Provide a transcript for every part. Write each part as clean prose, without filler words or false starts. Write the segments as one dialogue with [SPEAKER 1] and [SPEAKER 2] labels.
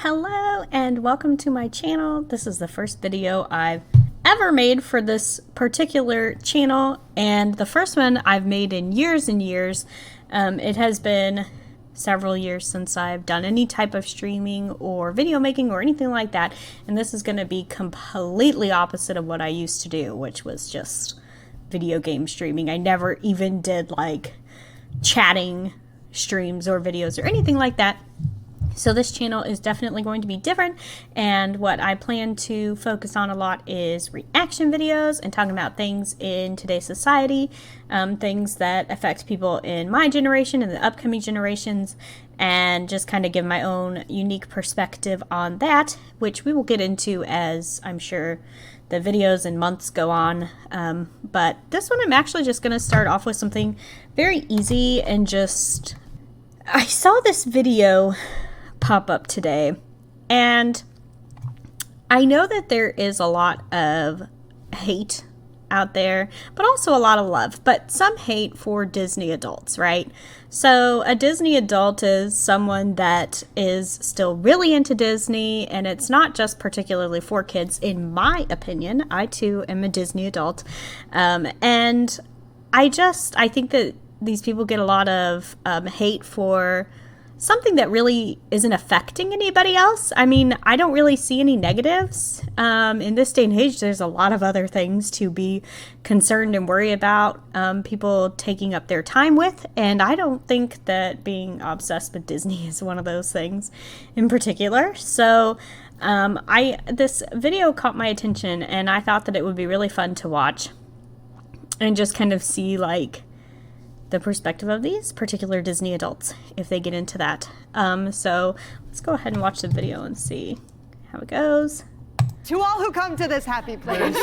[SPEAKER 1] Hello and welcome to my channel. This is the first video I've ever made for this particular channel, and the first one I've made in years and years. It has been several years since I've done any type of streaming or video making or anything like that, and this is going to be completely opposite of what I used to do, which was just video game streaming. I never even did like chatting streams or videos or anything like that. So this channel is definitely going to be different, and what I plan to focus on a lot is reaction videos and talking about things in today's society, things that affect people in my generation and the upcoming generations, and just kind of give my own unique perspective on that, which we will get into as I'm sure the videos and months go on. But this one I'm actually just going to start off with something very easy, and just I saw this video pop up today, and I know that there is a lot of hate out there, but also a lot of love, but some hate for Disney adults, right? So a Disney adult is someone that is still really into Disney, and it's not just particularly for kids, in my opinion. I too am a Disney adult, and I think that these people get a lot of hate for something that really isn't affecting anybody else. I mean, I don't really see any negatives. In this day and age, there's a lot of other things to be concerned and worry about, people taking up their time with, and I don't think that being obsessed with Disney is one of those things in particular. So this video caught my attention, and I thought that it would be really fun to watch and just kind of see like the perspective of these particular Disney adults if they get into that. So let's go ahead and watch the video and see how it goes.
[SPEAKER 2] To all who come to this happy place.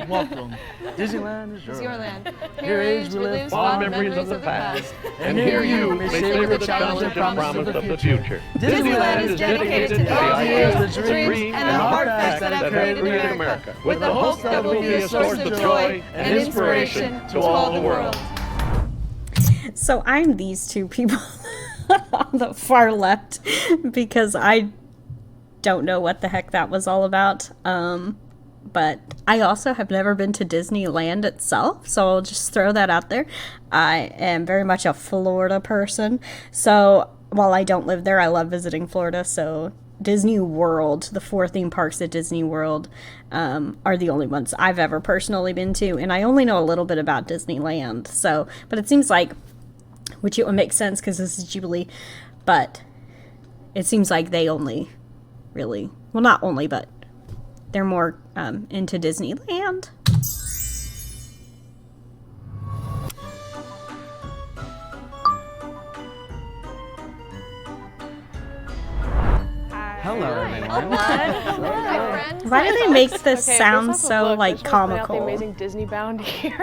[SPEAKER 3] Welcome. Disneyland is
[SPEAKER 2] It's your land.
[SPEAKER 3] Here age we live
[SPEAKER 4] fond memories of the past. And here you may savor the challenge and promise of the future.
[SPEAKER 2] Disneyland is dedicated to the ideas, the dreams, and the hard facts that have created America, with the hope that will be a source of joy and inspiration to all the world.
[SPEAKER 1] So I'm these two people on the far left because I don't know what the heck that was all about. But I also have never been to Disneyland itself, so I'll just throw that out there. I am very much a Florida person, so while I don't live there, I love visiting Florida. So Disney World, the 4 theme parks at Disney World, are the only ones I've ever personally been to, and I only know a little bit about Disneyland. So, but it seems like, which it would make sense because this is Jubilee, but it seems like they only really, well, not only, but they're more into Disneyland.
[SPEAKER 3] Hello, everyone.
[SPEAKER 1] Why do they make this sound so like
[SPEAKER 5] comical?
[SPEAKER 1] comical?
[SPEAKER 5] The amazing Disney bound here.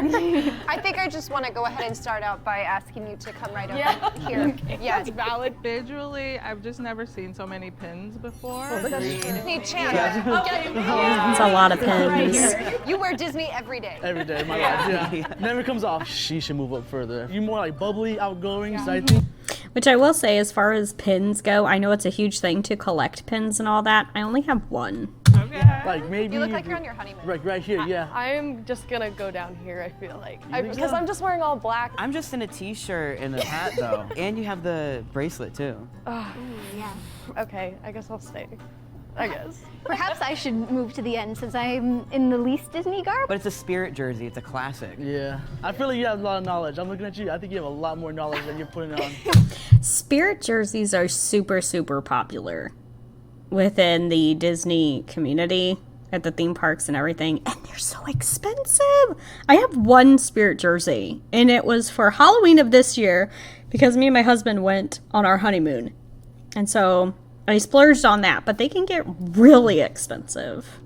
[SPEAKER 2] I think I just want to go ahead and start out by asking you to come right over here.
[SPEAKER 5] Okay.
[SPEAKER 2] Yes.
[SPEAKER 5] That's valid.
[SPEAKER 6] Visually, I've just never seen so many pins before.
[SPEAKER 2] Disney Channel. Okay.
[SPEAKER 1] It's a lot of pins.
[SPEAKER 2] You wear Disney every day.
[SPEAKER 3] Every day of my life, yeah. Never comes off. She should move up further. You're more like bubbly, outgoing, so I think.
[SPEAKER 1] Which I will say, as far as pins go, I know it's a huge thing to collect pins and all that. I only have one.
[SPEAKER 6] Okay.
[SPEAKER 3] Like maybe.
[SPEAKER 2] You look like you're on your honeymoon.
[SPEAKER 3] Right here, yeah.
[SPEAKER 5] I'm just gonna go down here, I feel like. Because I'm just wearing all black.
[SPEAKER 7] I'm just in a t-shirt and a hat though. And you have the bracelet too.
[SPEAKER 8] Yeah.
[SPEAKER 5] Okay, I guess I'll stay. I guess.
[SPEAKER 8] Perhaps I should move to the end since I'm in the least Disney garb.
[SPEAKER 7] But it's a Spirit jersey, it's a classic.
[SPEAKER 3] Yeah. I feel like you have a lot of knowledge. I'm looking at you, I think you have a lot more knowledge than you're putting on.
[SPEAKER 1] Spirit jerseys are super, super popular within the Disney community at the theme parks and everything, and they're so expensive. I have one Spirit jersey, and it was for Halloween of this year because me and my husband went on our honeymoon, and so I splurged on that, but they can get really expensive.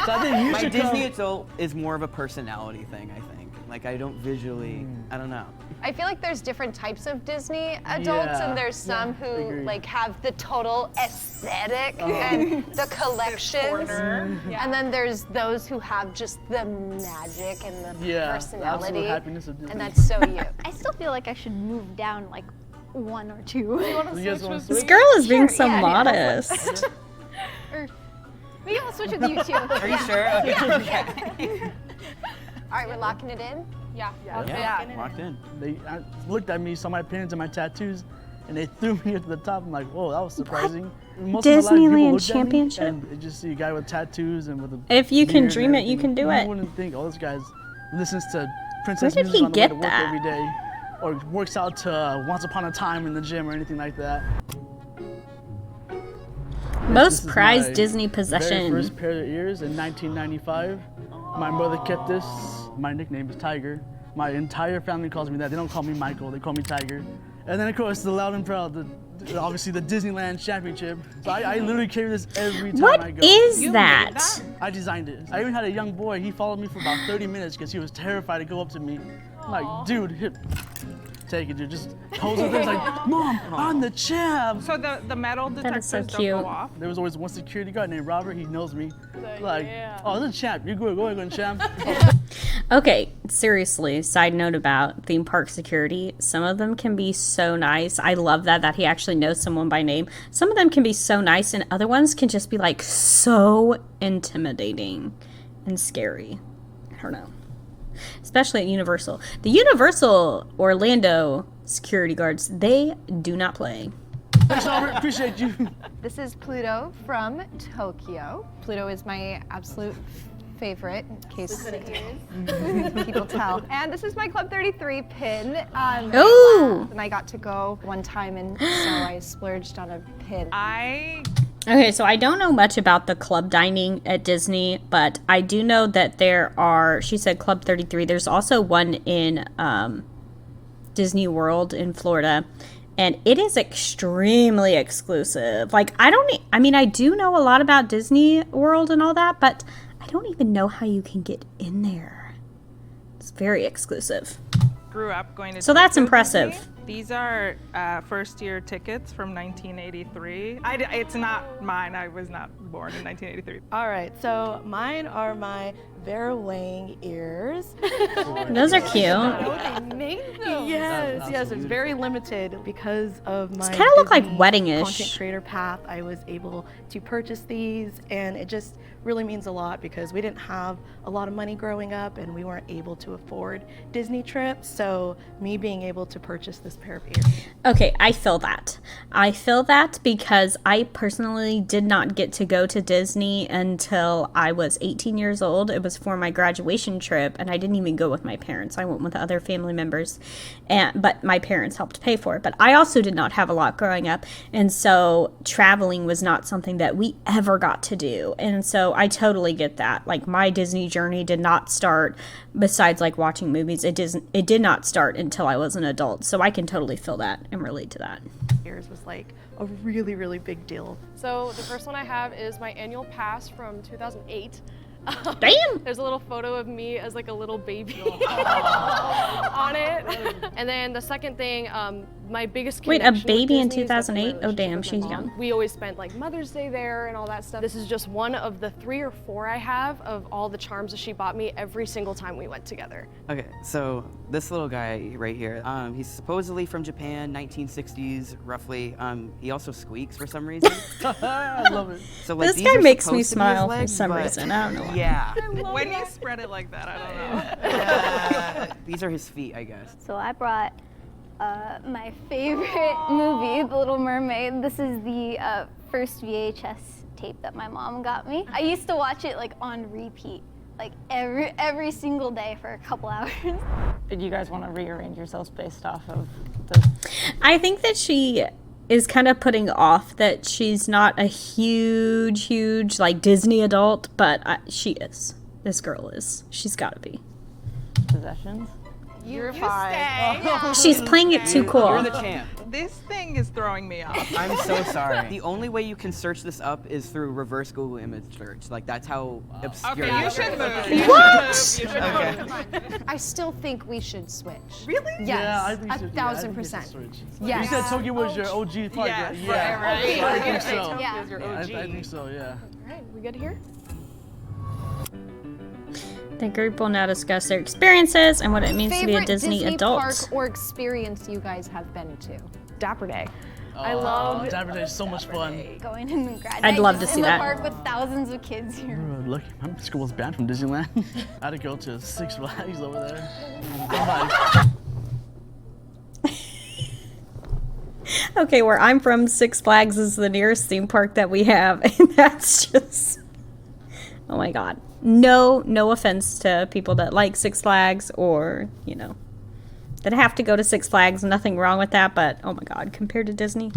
[SPEAKER 3] So I think you
[SPEAKER 7] My
[SPEAKER 3] should
[SPEAKER 7] Disney
[SPEAKER 3] come.
[SPEAKER 7] adult is more of a personality thing, I think. Like I don't visually, I don't know.
[SPEAKER 2] I feel like there's different types of Disney adults,
[SPEAKER 3] Yeah.
[SPEAKER 2] and there's some who
[SPEAKER 3] Agreed.
[SPEAKER 2] like have the total aesthetic and the collections, and then there's those who have just the magic and the
[SPEAKER 3] Yeah,
[SPEAKER 2] personality,
[SPEAKER 3] absolute happiness of Disney.
[SPEAKER 2] and that's so you.
[SPEAKER 8] I still feel like I should move down like 1 or 2.
[SPEAKER 3] You guys wanna
[SPEAKER 1] This
[SPEAKER 3] switch?
[SPEAKER 1] girl is being
[SPEAKER 8] Sure,
[SPEAKER 1] so
[SPEAKER 8] yeah,
[SPEAKER 1] modest.
[SPEAKER 8] Or maybe I'll switch with you too.
[SPEAKER 7] Are you sure? Okay.
[SPEAKER 9] All right, we're locking it in.
[SPEAKER 5] Yeah.
[SPEAKER 7] Yeah, locked in.
[SPEAKER 3] They looked at me, saw my pins and my tattoos, and they threw me to the top. I'm like, whoa, that was surprising. Most of my life, people
[SPEAKER 1] Disneyland
[SPEAKER 3] looked at me,
[SPEAKER 1] Championship?
[SPEAKER 3] and they just see a guy with tattoos and with a
[SPEAKER 1] If you can
[SPEAKER 3] beard
[SPEAKER 1] dream
[SPEAKER 3] and
[SPEAKER 1] it, you can do
[SPEAKER 3] everything.
[SPEAKER 1] it.
[SPEAKER 3] You wouldn't think, oh, this guy's listens to princess
[SPEAKER 1] Where did
[SPEAKER 3] music
[SPEAKER 1] he
[SPEAKER 3] on the way
[SPEAKER 1] get
[SPEAKER 3] to work
[SPEAKER 1] that?
[SPEAKER 3] every day, or works out to Once Upon a Time in the gym or anything like that. This
[SPEAKER 1] Most
[SPEAKER 3] is
[SPEAKER 1] prized
[SPEAKER 3] my
[SPEAKER 1] Disney
[SPEAKER 3] Very
[SPEAKER 1] possession.
[SPEAKER 3] first pair of ears in 1995. My mother kept this. My nickname is Tiger. My entire family calls me that. They don't call me Michael, they call me Tiger. And then of course the loud and proud, obviously the Disneyland Championship. So I literally carry this every time I
[SPEAKER 1] What
[SPEAKER 3] go.
[SPEAKER 1] is that?
[SPEAKER 3] I designed it. I even had a young boy, he followed me for about 30 minutes because he was terrified to go up to me. I'm like, dude, take it, dude. Just pose with it. It's like, Mom, I'm the champ.
[SPEAKER 6] So the metal
[SPEAKER 1] That
[SPEAKER 6] detectors
[SPEAKER 1] is so
[SPEAKER 6] don't
[SPEAKER 1] cute.
[SPEAKER 6] go off?
[SPEAKER 3] There was always one security guard named Robert. He knows me. Like,
[SPEAKER 5] yeah.
[SPEAKER 3] oh, this is a champ. You're good. Go ahead, champ.
[SPEAKER 1] Okay, seriously, side note about theme park security. Some of them can be so nice. I love that he actually knows someone by name. Some of them can be so nice, and other ones can just be like so intimidating and scary. I don't know. Especially at Universal. The Universal Orlando security guards, they do not play.
[SPEAKER 3] Thanks, Robert. Appreciate you.
[SPEAKER 9] This is Pluto from Tokyo. Pluto is my absolute favorite, in case people tell. And this is my Club 33 pin.
[SPEAKER 1] Ooh!
[SPEAKER 9] And I got to go one time, and so I splurged on a pin.
[SPEAKER 1] Okay, so I don't know much about the club dining at Disney, but I do know that there are, she said Club 33, there's also one in Disney World in Florida, and it is extremely exclusive. Like, I do know a lot about Disney World and all that, but I don't even know how you can get in there. It's very exclusive.
[SPEAKER 6] Grew up going to
[SPEAKER 1] So that's
[SPEAKER 6] Tokyo
[SPEAKER 1] impressive.
[SPEAKER 6] Disney. These are first-year tickets from 1983. It's not mine. I was not born in 1983.
[SPEAKER 5] All right, so mine are my Vera Wang ears.
[SPEAKER 1] Those are cute.
[SPEAKER 5] They made them. Yes, it's very limited because of my
[SPEAKER 1] kinda look like
[SPEAKER 5] Disney
[SPEAKER 1] wedding-ish.
[SPEAKER 5] content creator path. I was able to purchase these, and it just really means a lot because we didn't have a lot of money growing up, and we weren't able to afford Disney trips. So me being able to purchase this pair of ears.
[SPEAKER 1] Okay, I feel that. I feel that because I personally did not get to go to Disney until I was 18 years old. It was for my graduation trip, and I didn't even go with my parents. I went with other family members, but my parents helped pay for it. But I also did not have a lot growing up, and so traveling was not something that we ever got to do. And so I totally get that. Like, my Disney journey did not start, besides like watching movies, it did not start until I was an adult. So I can totally feel that and relate to that.
[SPEAKER 5] Ears was like a really, really big deal.
[SPEAKER 10] So the first one I have is my annual pass from 2008.
[SPEAKER 1] Damn!
[SPEAKER 10] There's a little photo of me as like a little baby on it. And then the second thing, my biggest
[SPEAKER 1] Wait, a
[SPEAKER 10] connection with
[SPEAKER 1] baby in
[SPEAKER 10] Disney is, like, my
[SPEAKER 1] 2008? Oh,
[SPEAKER 10] relationship
[SPEAKER 1] damn,
[SPEAKER 10] with my
[SPEAKER 1] she's
[SPEAKER 10] mom.
[SPEAKER 1] young.
[SPEAKER 10] We always spent like Mother's Day there and all that stuff. This is just one of the 3 or 4 I have of all the charms that she bought me every single time we went together.
[SPEAKER 7] Okay, so this little guy right here, he's supposedly from Japan, 1960s, roughly. He also squeaks for some reason.
[SPEAKER 3] I love it.
[SPEAKER 7] So like,
[SPEAKER 1] This
[SPEAKER 7] these
[SPEAKER 1] guy
[SPEAKER 7] are
[SPEAKER 1] makes me
[SPEAKER 7] supposed to be his
[SPEAKER 1] smile for
[SPEAKER 7] legs,
[SPEAKER 1] some
[SPEAKER 7] but-
[SPEAKER 1] reason. I don't know why.
[SPEAKER 7] Yeah.
[SPEAKER 6] When you spread it like that, I don't know.
[SPEAKER 7] These are his feet, I guess.
[SPEAKER 8] So I brought my favorite movie, The Little Mermaid. This is the first VHS tape that my mom got me. I used to watch it like on repeat, like every single day for a couple hours.
[SPEAKER 11] Did you guys want to rearrange yourselves based off of the...
[SPEAKER 1] I think that she is kind of putting off that she's not a huge like Disney adult, but she is. This girl is. She's got to be.
[SPEAKER 11] possessions?
[SPEAKER 5] You're fine.
[SPEAKER 1] She's playing it too cool.
[SPEAKER 7] You're the champ.
[SPEAKER 6] This thing is throwing me off.
[SPEAKER 7] I'm so sorry. The only way you can search this up is through reverse Google image search. Like, that's how obscure
[SPEAKER 6] Okay,
[SPEAKER 7] it
[SPEAKER 6] you
[SPEAKER 7] is.
[SPEAKER 6] should move.
[SPEAKER 1] What?
[SPEAKER 6] You should move.
[SPEAKER 9] I still think we should switch.
[SPEAKER 6] Really?
[SPEAKER 9] Yes,
[SPEAKER 3] Yeah, I think so, yeah, I think it's a
[SPEAKER 9] 1,000%.
[SPEAKER 3] switch.
[SPEAKER 9] Yes.
[SPEAKER 3] You said Tokyo was your OG park,
[SPEAKER 6] Yeah,
[SPEAKER 3] right?
[SPEAKER 6] forever.
[SPEAKER 3] I think so.
[SPEAKER 8] Yeah.
[SPEAKER 3] I think so, yeah.
[SPEAKER 10] All right, we good here?
[SPEAKER 1] The group will now discuss their experiences and what it means to be a
[SPEAKER 9] Favorite
[SPEAKER 1] Disney adult.
[SPEAKER 9] park or experience you guys have been to?
[SPEAKER 10] Dapper Day. I love
[SPEAKER 3] Dapper Day is so much fun.
[SPEAKER 8] Going in the grad
[SPEAKER 1] I'd love to
[SPEAKER 8] just
[SPEAKER 1] see
[SPEAKER 8] in
[SPEAKER 1] that.
[SPEAKER 8] the park with thousands of kids here.
[SPEAKER 3] Lucky, my school was banned from Disneyland. I had to go to Six Flags over there.
[SPEAKER 1] Okay, where I'm from, Six Flags is the nearest theme park that we have, and that's just, oh my god. No offense to people that like Six Flags or, you know, that have to go to Six Flags. Nothing wrong with that, but oh my god, compared to Disney.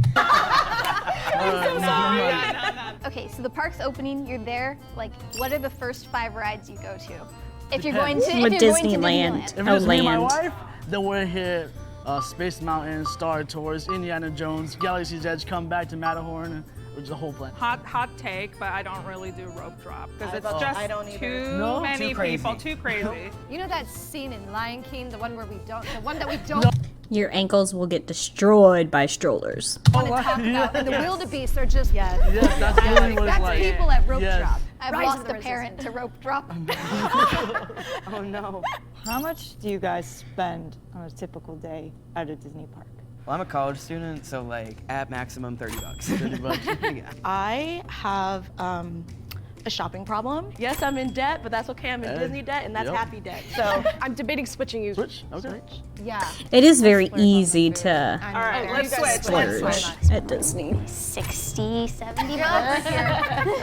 [SPEAKER 8] Okay, so the park's opening, you're there. Like, what are the first 5 rides you go to? If you're going to,
[SPEAKER 1] Disneyland.
[SPEAKER 3] If it's me and my wife, then we're here. Space Mountain, Star Tours, Indiana Jones, Galaxy's Edge, come back to Matterhorn, which is a whole plan.
[SPEAKER 6] Hot take, but I don't really do rope drop because it's just
[SPEAKER 5] I don't either.
[SPEAKER 6] too many people, too crazy.
[SPEAKER 9] You know that scene in Lion King, the one that we don't
[SPEAKER 1] Your ankles will get destroyed by strollers.
[SPEAKER 9] want to talk about. And the wildebeest are just
[SPEAKER 3] Yes, that's really what it's
[SPEAKER 9] that's
[SPEAKER 3] like.
[SPEAKER 9] people at rope drop.
[SPEAKER 8] I've
[SPEAKER 9] Rise of
[SPEAKER 8] lost
[SPEAKER 9] the
[SPEAKER 8] a parent to rope drop.
[SPEAKER 7] Oh no.
[SPEAKER 11] How much do you guys spend on a typical day at a Disney park?
[SPEAKER 7] Well, I'm a college student, so like at maximum $30.
[SPEAKER 3] 30 bucks.
[SPEAKER 7] Yeah.
[SPEAKER 5] I have a shopping problem. Yes, I'm in debt, but that's okay. I'm in Disney debt, and that's
[SPEAKER 3] Yep.
[SPEAKER 5] happy debt. So
[SPEAKER 10] I'm debating switching you.
[SPEAKER 3] Switch? Okay.
[SPEAKER 9] Yeah.
[SPEAKER 1] It is very easy to
[SPEAKER 6] All right, let's switch.
[SPEAKER 1] splurge at Disney.
[SPEAKER 8] 60, 70 bucks.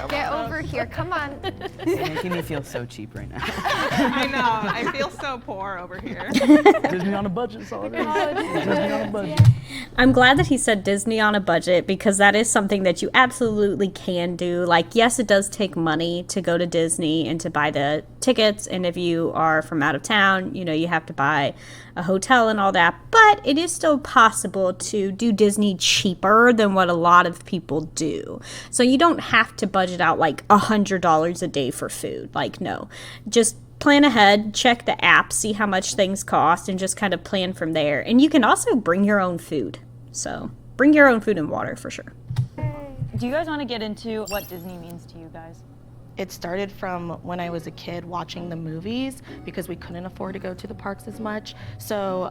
[SPEAKER 9] Get over here. Come on.
[SPEAKER 7] It's making me feel so cheap right now.
[SPEAKER 6] I know. I feel so poor over here.
[SPEAKER 3] Disney on a budget, so it is. Disney on a budget.
[SPEAKER 1] I'm glad that he said Disney on a budget because that is something that you absolutely can do. Like, yes, it does take money to go to Disney and to buy the tickets. And if you are from out of town, you know, you have to buy a hotel and all that. But it is still possible to do Disney cheaper than what a lot of people do. So you don't have to budget out like $100 a day for food. Like, no. Just plan ahead, check the app, see how much things cost, and just kind of plan from there. And you can also bring your own food. So bring your own food and water for sure.
[SPEAKER 11] Do you guys want to get into what Disney means to you guys?
[SPEAKER 5] it started from when I was a kid watching the movies because we couldn't afford to go to the parks as much. So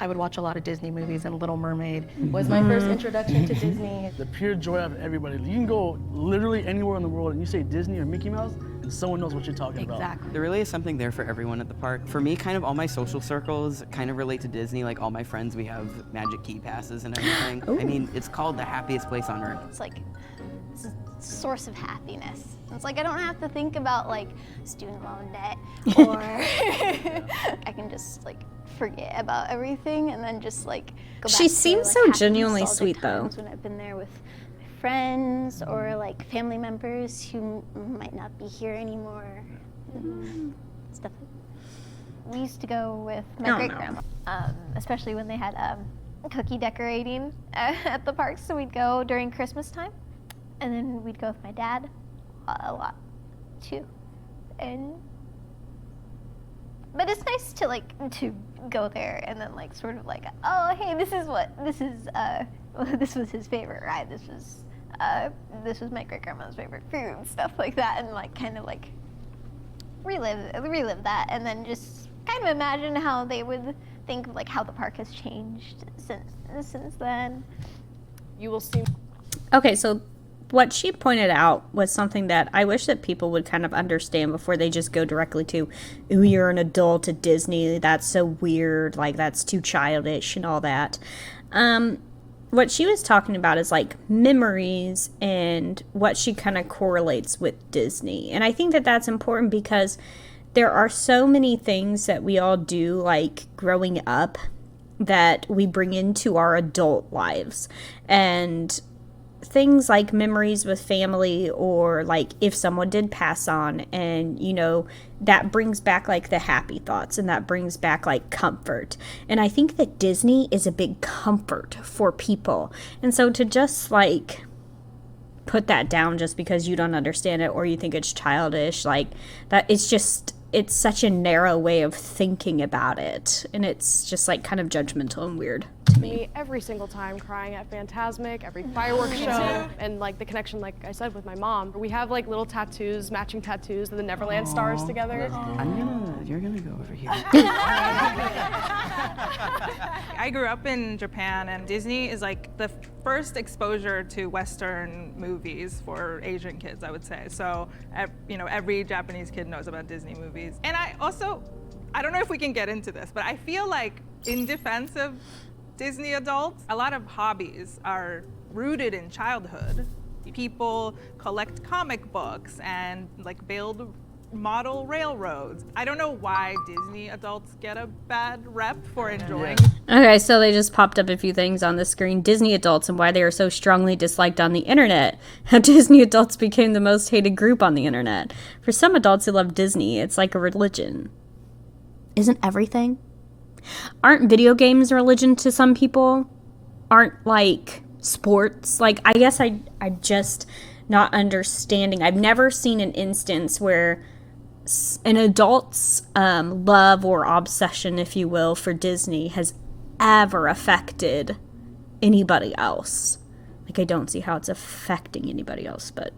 [SPEAKER 5] I would watch a lot of Disney movies, and Little Mermaid was my first introduction to Disney.
[SPEAKER 3] The pure joy of everybody. You can go literally anywhere in the world and you say Disney or Mickey Mouse, and someone knows what you're talking about.
[SPEAKER 5] Exactly.
[SPEAKER 7] There really is something there for everyone at the park. For me, kind of all my social circles kind of relate to Disney. Like all my friends, we have magic key passes and everything. I mean, it's called the happiest place on earth.
[SPEAKER 8] It's like, it's a source of happiness. It's like I don't have to think about like student loan debt or I can just like forget about everything and then just like go back
[SPEAKER 1] She
[SPEAKER 8] to,
[SPEAKER 1] seems
[SPEAKER 8] like,
[SPEAKER 1] so
[SPEAKER 8] happy,
[SPEAKER 1] genuinely
[SPEAKER 8] nostalgic
[SPEAKER 1] sweet, though.
[SPEAKER 8] times when I've been there with my friends or like family members who might not be here anymore. Stuff. We used to go with my great grandma, especially when they had cookie decorating at the parks. So we'd go during Christmas time, and then we'd go with my dad a lot too. But it's nice to like to go there and then like sort of like, oh hey, this was his favorite ride. This was my great grandma's favorite food, stuff like that, and like kind of like relive that, and then just kind of imagine how they would think of like how the park has changed since then.
[SPEAKER 10] You will see.
[SPEAKER 1] Okay, so what she pointed out was something that I wish that people would kind of understand before they just go directly to, ooh, you're an adult at Disney, that's so weird, like that's too childish and all that. What she was talking about is like memories and what she kind of correlates with Disney. And I think that that's important because there are so many things that we all do like growing up that we bring into our adult lives. And things like memories with family, or like if someone did pass on, and you know, that brings back like the happy thoughts and that brings back like comfort. And I think that Disney is a big comfort for people. And so to just like put that down just because you don't understand it or you think it's childish, like that, it's such a narrow way of thinking about it, and it's just like kind of judgmental and weird. to me.
[SPEAKER 10] Every single time, crying at Fantasmic, every fireworks show, and like the connection, like I said, with my mom. We have like little tattoos, matching tattoos of the Neverland stars together.
[SPEAKER 7] You're gonna go over here.
[SPEAKER 6] I grew up in Japan, and Disney is like the first exposure to Western movies for Asian kids, I would say. So, every Japanese kid knows about Disney movies. And I don't know if we can get into this, but I feel like in defense of Disney adults, a lot of hobbies are rooted in childhood. People collect comic books and like build model railroads. I don't know why Disney adults get a bad rep for enjoying.
[SPEAKER 1] Okay, so they just popped up a few things on the screen. Disney adults and why they are so strongly disliked on the internet. How Disney adults became the most hated group on the internet. For some adults who love Disney, it's like a religion. Isn't everything? Aren't video games a religion to some people? Aren't like sports? Like, I guess I just not understanding. I've never seen an instance where an adult's love or obsession, if you will, for Disney has ever affected anybody else. Like, I don't see how it's affecting anybody else, but...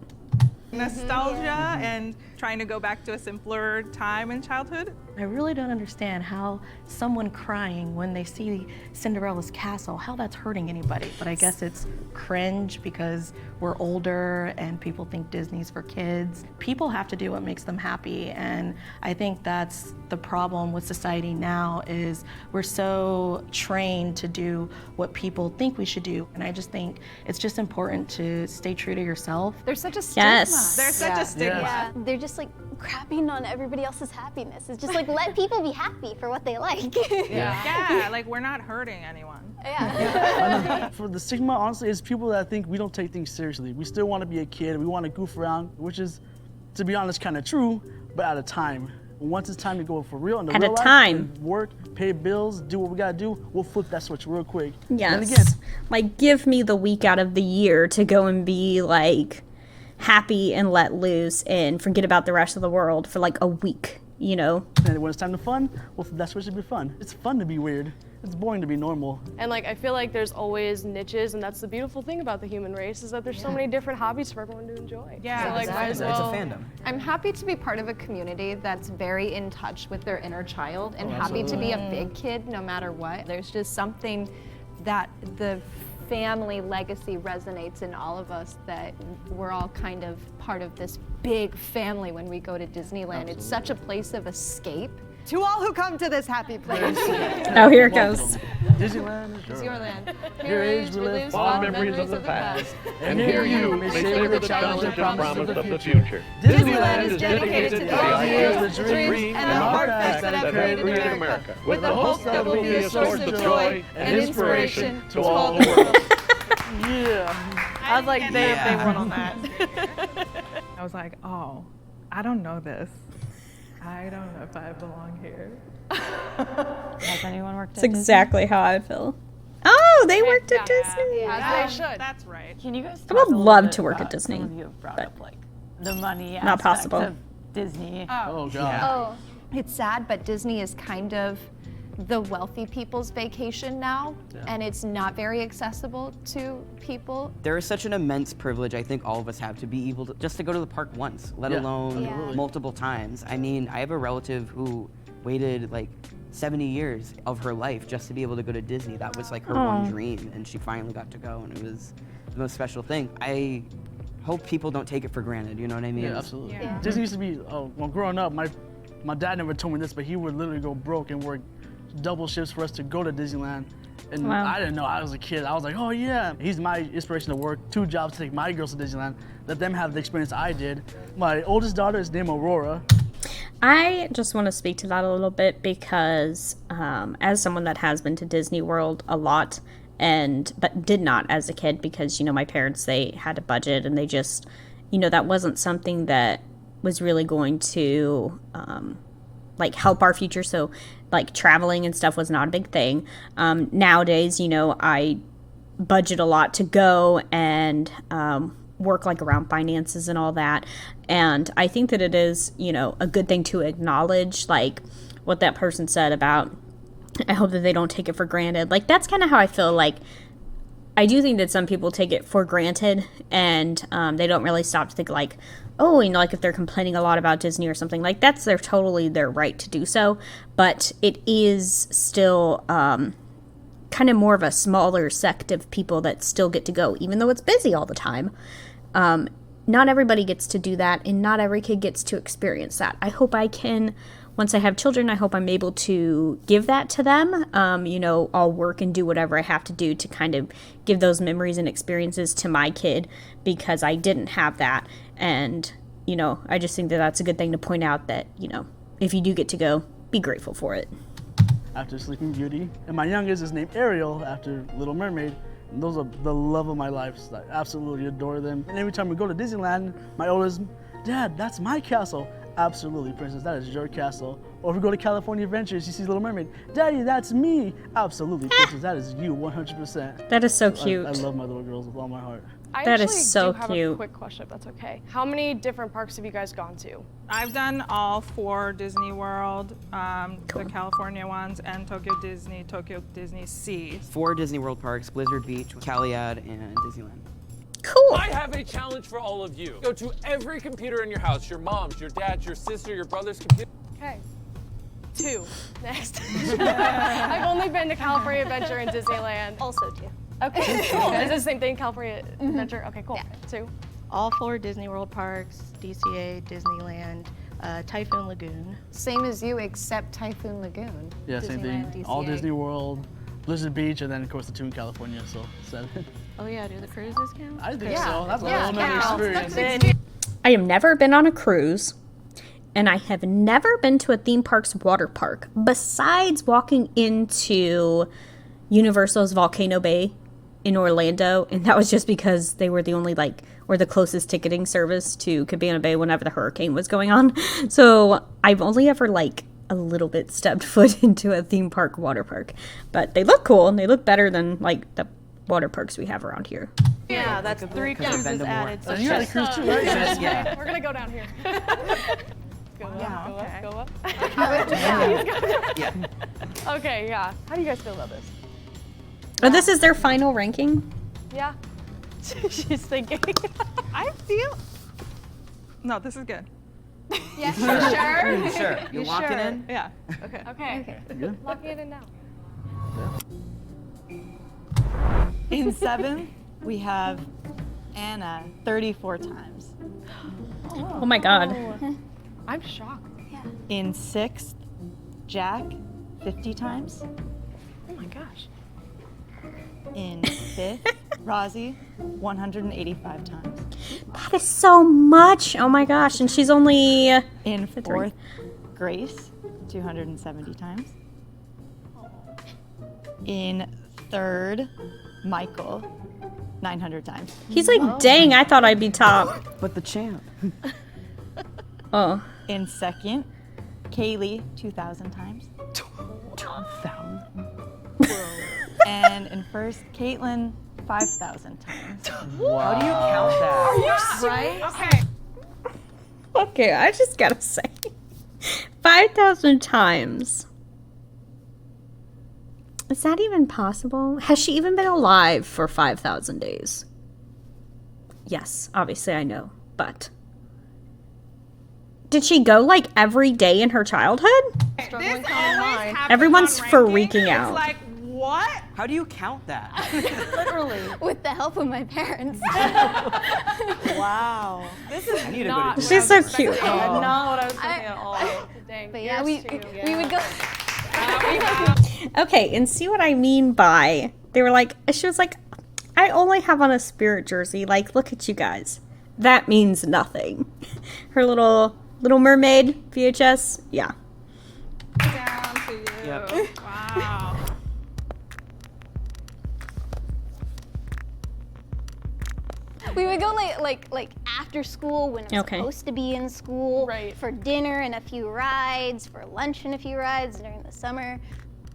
[SPEAKER 6] Nostalgia and trying to go back to a simpler time in childhood.
[SPEAKER 5] I really don't understand how someone crying when they see Cinderella's castle, how that's hurting anybody. But I guess it's cringe because we're older and people think Disney's for kids. People have to do what makes them happy, and I think that's the problem with society now is we're so trained to do what people think we should do. And I just think it's just important to stay true to yourself.
[SPEAKER 9] There's such a stigma.
[SPEAKER 1] Yes.
[SPEAKER 6] There's such a stigma.
[SPEAKER 8] Yeah, they're just like crapping on everybody else's happiness. It's just like, let people be happy for what they like.
[SPEAKER 6] Yeah, like we're not hurting anyone.
[SPEAKER 8] Yeah.
[SPEAKER 3] For the stigma, honestly, is people that think we don't take things seriously. We still want to be a kid. We want to goof around, which is, to be honest, kind of true, but at a time. Once it's time to go for real in the
[SPEAKER 1] At
[SPEAKER 3] real
[SPEAKER 1] a
[SPEAKER 3] life,
[SPEAKER 1] time.
[SPEAKER 3] and work, pay bills, do what we gotta do, we'll flip that switch real quick.
[SPEAKER 1] Yes.
[SPEAKER 3] And again,
[SPEAKER 1] like, give me the week out of the year to go and be, like, happy and let loose and forget about the rest of the world for, like, a week, you know?
[SPEAKER 3] and when it's time to fun, we'll flip that switch to be fun. It's fun to be weird. It's boring to be normal.
[SPEAKER 10] And like I feel like there's always niches, and that's the beautiful thing about the human race is that there's so many different hobbies for everyone to enjoy.
[SPEAKER 6] Yeah,
[SPEAKER 10] so like might as
[SPEAKER 7] It's a
[SPEAKER 10] well.
[SPEAKER 7] fandom.
[SPEAKER 9] I'm happy to be part of a community that's very in touch with their inner child and happy to be a big kid no matter what. There's just something that the family legacy resonates in all of us, that we're all kind of part of this big family when we go to Disneyland. It's such a place of escape. To all who come to this happy place.
[SPEAKER 1] Oh, here it goes.
[SPEAKER 3] Disneyland
[SPEAKER 9] It's your land.
[SPEAKER 3] Here age we live
[SPEAKER 4] Fond memories of the past. And here you may savor the challenge and promise of the future.
[SPEAKER 3] Disneyland
[SPEAKER 4] is dedicated to the ideas, the dreams, and the hard facts that have created America, with the hopes that will be a source of joy and inspiration to all the world.
[SPEAKER 3] Yeah.
[SPEAKER 6] I was like, they won on that. I was like, oh, I don't know this. I don't know if I belong here.
[SPEAKER 11] Has anyone worked
[SPEAKER 1] That's
[SPEAKER 11] at
[SPEAKER 1] exactly how I feel. Oh, they worked at Disney.
[SPEAKER 10] As they should.
[SPEAKER 6] That's right.
[SPEAKER 11] Disney? Can you guys
[SPEAKER 1] I
[SPEAKER 11] talk
[SPEAKER 1] would
[SPEAKER 11] a little
[SPEAKER 1] love
[SPEAKER 11] bit
[SPEAKER 1] to work at
[SPEAKER 11] about-
[SPEAKER 1] Disney,
[SPEAKER 11] Some of you have brought
[SPEAKER 1] but
[SPEAKER 11] up like the money
[SPEAKER 1] not
[SPEAKER 11] aspect
[SPEAKER 1] possible.
[SPEAKER 11] of Disney.
[SPEAKER 3] Oh, God.
[SPEAKER 8] Oh,
[SPEAKER 9] It's sad, but Disney is kind of the wealthy people's vacation now, and it's not very accessible to people.
[SPEAKER 7] There is such an immense privilege I think all of us have to be able to just to go to the park once, let alone
[SPEAKER 8] Yeah.
[SPEAKER 7] multiple times. I mean, I have a relative who waited like 70 years of her life just to be able to go to Disney. That was like her one dream, and she finally got to go, and it was the most special thing. I hope people don't take it for granted, you know what I mean?
[SPEAKER 3] Yeah, absolutely.
[SPEAKER 8] Yeah.
[SPEAKER 3] Disney used to be, well, growing up, my dad never told me this, but he would literally go broke and work double shifts for us to go to Disneyland. And
[SPEAKER 1] Wow.
[SPEAKER 3] I didn't know. I was a kid. I was like, oh yeah. He's my inspiration to work 2 jobs to take my girls to Disneyland. Let them have the experience I did. My oldest daughter is named Aurora.
[SPEAKER 1] I just want to speak to that a little bit because as someone that has been to Disney World a lot but did not as a kid because, you know, my parents, they had a budget and they just, you know, that wasn't something that was really going to like help our future. So like traveling and stuff was not a big thing. Nowadays, you know, I budget a lot to go and work like around finances and all that. And I think that it is, you know, a good thing to acknowledge like what that person said about I hope that they don't take it for granted. Like, that's kind of how I feel. Like, I do think that some people take it for granted, and they don't really stop to think, like, oh, you know, like if they're complaining a lot about Disney or something, like that's totally their right to do so. But it is still kind of more of a smaller sect of people that still get to go, even though it's busy all the time. Not everybody gets to do that, and not every kid gets to experience that. I hope I can, once I have children, I hope I'm able to give that to them. You know, I'll work and do whatever I have to do to kind of give those memories and experiences to my kid, because I didn't have that. And, you know, I just think that that's a good thing to point out, that, you know, if you do get to go, be grateful for it.
[SPEAKER 3] After Sleeping Beauty. And my youngest is named Ariel after Little Mermaid. And those are the love of my life. So I absolutely adore them. And every time we go to Disneyland, my oldest, Dad, that's my castle. Absolutely, Princess, that is your castle. Or if we go to California Adventures, she sees Little Mermaid. Daddy, that's me. Absolutely, Princess, that is you, 100%.
[SPEAKER 1] That is so cute.
[SPEAKER 3] I love my little girls with all my heart.
[SPEAKER 1] That is so
[SPEAKER 10] have
[SPEAKER 1] cute.
[SPEAKER 10] A quick question, if that's okay. How many different parks have you guys gone to?
[SPEAKER 6] I've done all 4 Disney World, the California ones, and Tokyo Disney Sea.
[SPEAKER 7] 4 Disney World parks: Blizzard Beach, Caliad, and Disneyland.
[SPEAKER 1] Cool.
[SPEAKER 2] I have a challenge for all of you. Go to every computer in your house, your mom's, your dad's, your sister, your brother's computer.
[SPEAKER 10] Okay. 2. Next. I've only been to California Adventure and Disneyland.
[SPEAKER 8] Also 2.
[SPEAKER 10] Okay, cool. Is it the same thing, California Adventure? Okay, cool.
[SPEAKER 8] Yeah.
[SPEAKER 10] 2.
[SPEAKER 5] All 4 Disney World parks, DCA, Disneyland, Typhoon Lagoon.
[SPEAKER 9] Same as you, except Typhoon Lagoon.
[SPEAKER 3] Yeah, same thing.
[SPEAKER 9] Disneyland,
[SPEAKER 3] All
[SPEAKER 9] DCA.
[SPEAKER 3] Disney World, Blizzard Beach, and then of course the 2 in California, so 7.
[SPEAKER 5] Oh yeah, do the cruises count?
[SPEAKER 3] I think
[SPEAKER 10] Yeah.
[SPEAKER 3] so. That's a
[SPEAKER 10] Yeah,
[SPEAKER 3] whole nother
[SPEAKER 10] counts.
[SPEAKER 3] experience.
[SPEAKER 1] I have never been on a cruise, and I have never been to a theme park's water park, besides walking into Universal's Volcano Bay in Orlando, and that was just because they were the only, like, or the closest ticketing service to Cabana Bay whenever the hurricane was going on. So I've only ever, like, a little bit stepped foot into a theme park water park. But they look cool, and they look better than, like, the water parks we have around here.
[SPEAKER 5] Yeah, that's 3
[SPEAKER 7] Because I've been
[SPEAKER 5] cruises
[SPEAKER 7] to more.
[SPEAKER 5] added. So
[SPEAKER 3] You had a cruise too, right?
[SPEAKER 7] Yeah.
[SPEAKER 10] We're gonna go down here. Go up,
[SPEAKER 5] Yeah,
[SPEAKER 10] go
[SPEAKER 5] okay.
[SPEAKER 10] up, go up.
[SPEAKER 7] Yeah.
[SPEAKER 10] Okay, yeah. How do you guys feel about this?
[SPEAKER 1] Oh, this is their final ranking?
[SPEAKER 10] Yeah. She's thinking.
[SPEAKER 6] I feel. No, this is good.
[SPEAKER 9] Yeah, sure.
[SPEAKER 7] Sure. You're locking
[SPEAKER 10] sure?
[SPEAKER 7] in?
[SPEAKER 6] Yeah.
[SPEAKER 10] Okay.
[SPEAKER 8] Okay.
[SPEAKER 10] Locking it in now.
[SPEAKER 11] In 7th, we have Anna 34 times.
[SPEAKER 1] Oh my god.
[SPEAKER 10] I'm shocked.
[SPEAKER 11] In 6th, Jack 50 times.
[SPEAKER 10] Oh my gosh.
[SPEAKER 11] In 5th, Rosie 185 times.
[SPEAKER 1] That is so much. Oh my gosh. And she's only...
[SPEAKER 11] In 4th, Grace 270 times. In 3rd, Michael 900 times.
[SPEAKER 1] He's like, dang, I thought I'd be top.
[SPEAKER 7] But the champ.
[SPEAKER 1] Oh.
[SPEAKER 11] In 2nd, Kaylee 2,000 times.
[SPEAKER 7] 2,000?
[SPEAKER 11] And in 1st, Caitlin 5,000 times.
[SPEAKER 7] How do you count that?
[SPEAKER 10] Right?
[SPEAKER 6] Okay.
[SPEAKER 1] Okay, I just gotta say. 5,000 times. Is that even possible? Has she even been alive for 5,000 days? Yes, obviously I know, but... Did she go, like, every day in her childhood?
[SPEAKER 6] This always happens
[SPEAKER 1] Everyone's
[SPEAKER 6] on ranking.
[SPEAKER 1] freaking out.
[SPEAKER 6] It's like, what?
[SPEAKER 7] How do you count that?
[SPEAKER 5] Literally.
[SPEAKER 8] With the help of my parents.
[SPEAKER 11] Wow.
[SPEAKER 10] This is
[SPEAKER 7] I need to go
[SPEAKER 10] not
[SPEAKER 7] to
[SPEAKER 10] what
[SPEAKER 1] She's
[SPEAKER 10] I
[SPEAKER 1] so
[SPEAKER 10] was expecting.
[SPEAKER 1] cute.
[SPEAKER 10] Not what I was thinking
[SPEAKER 8] I-
[SPEAKER 10] at all. Dang.
[SPEAKER 8] But yeah,
[SPEAKER 10] Yours
[SPEAKER 8] we
[SPEAKER 10] too.
[SPEAKER 8] would go.
[SPEAKER 1] Okay, and see what I mean by... They were like... She was like, I only have on a Spirit jersey. Like, look at you guys. That means nothing. Her Little Mermaid VHS, yeah.
[SPEAKER 6] Down to you.
[SPEAKER 7] Yep.
[SPEAKER 6] Wow.
[SPEAKER 8] We would go like after school when it was
[SPEAKER 1] Okay.
[SPEAKER 8] supposed to be in school.
[SPEAKER 10] Right.
[SPEAKER 8] For dinner and a few rides, for lunch and a few rides during the summer.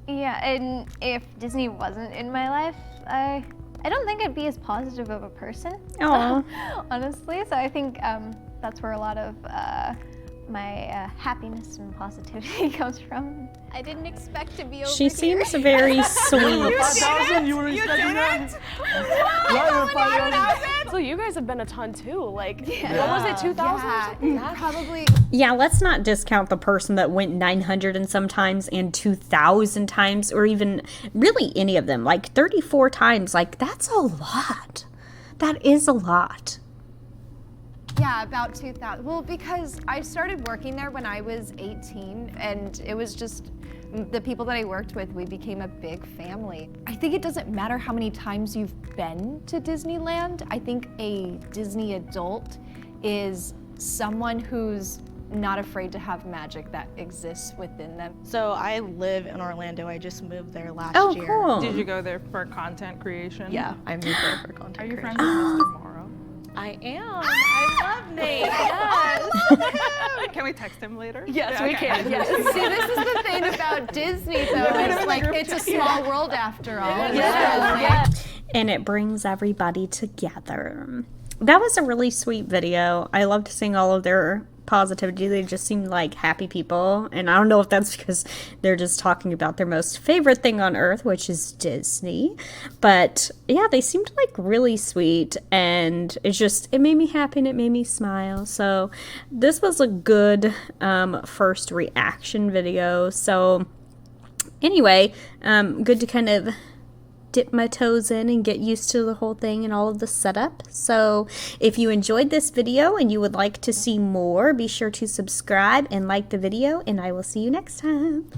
[SPEAKER 8] Yeah, and if Disney wasn't in my life, I don't think I'd be as positive of a person.
[SPEAKER 1] Aw.
[SPEAKER 8] Honestly, so I think that's where a lot of my happiness and positivity comes from. I didn't expect to be over
[SPEAKER 1] She
[SPEAKER 8] here.
[SPEAKER 1] seems very sweet.
[SPEAKER 3] 5,000? You were expecting that?
[SPEAKER 10] So you guys have been a ton too. Like, what was it, 2,000?
[SPEAKER 8] Yeah, probably.
[SPEAKER 1] Yeah, let's not discount the person that went 900 and sometimes and 2,000 times, or even really any of them. Like 34 times. Like, that's a lot. That is a lot.
[SPEAKER 9] Yeah, about 2,000. Well, because I started working there when I was 18, and it was just the people that I worked with, we became a big family. I think it doesn't matter how many times you've been to Disneyland. I think a Disney adult is someone who's not afraid to have magic that exists within them.
[SPEAKER 5] So I live in Orlando. I just moved there last
[SPEAKER 1] Oh,
[SPEAKER 5] year.
[SPEAKER 1] cool.
[SPEAKER 6] Did you go there for content creation?
[SPEAKER 5] Yeah, I moved there for content
[SPEAKER 6] Are you
[SPEAKER 5] creation.
[SPEAKER 6] friends with Mr. Morrow?
[SPEAKER 5] I am. I love Nate. Yes.
[SPEAKER 6] Can we text him later?
[SPEAKER 10] Yes,
[SPEAKER 6] Yeah,
[SPEAKER 10] we
[SPEAKER 6] okay.
[SPEAKER 10] can. Yes.
[SPEAKER 9] See, this is the thing about Disney, though. It's like, it's a small world after all.
[SPEAKER 10] Yes.
[SPEAKER 1] And it brings everybody together. That was a really sweet video. I loved seeing all of their positivity. They just seemed like happy people, and I don't know if that's because they're just talking about their most favorite thing on earth, which is Disney, but yeah, they seemed like really sweet, and it made me happy and it made me smile. So this was a good first reaction video. So anyway, good to kind of dip my toes in and get used to the whole thing and all of the setup. So if you enjoyed this video and you would like to see more, be sure to subscribe and like the video, and I will see you next time.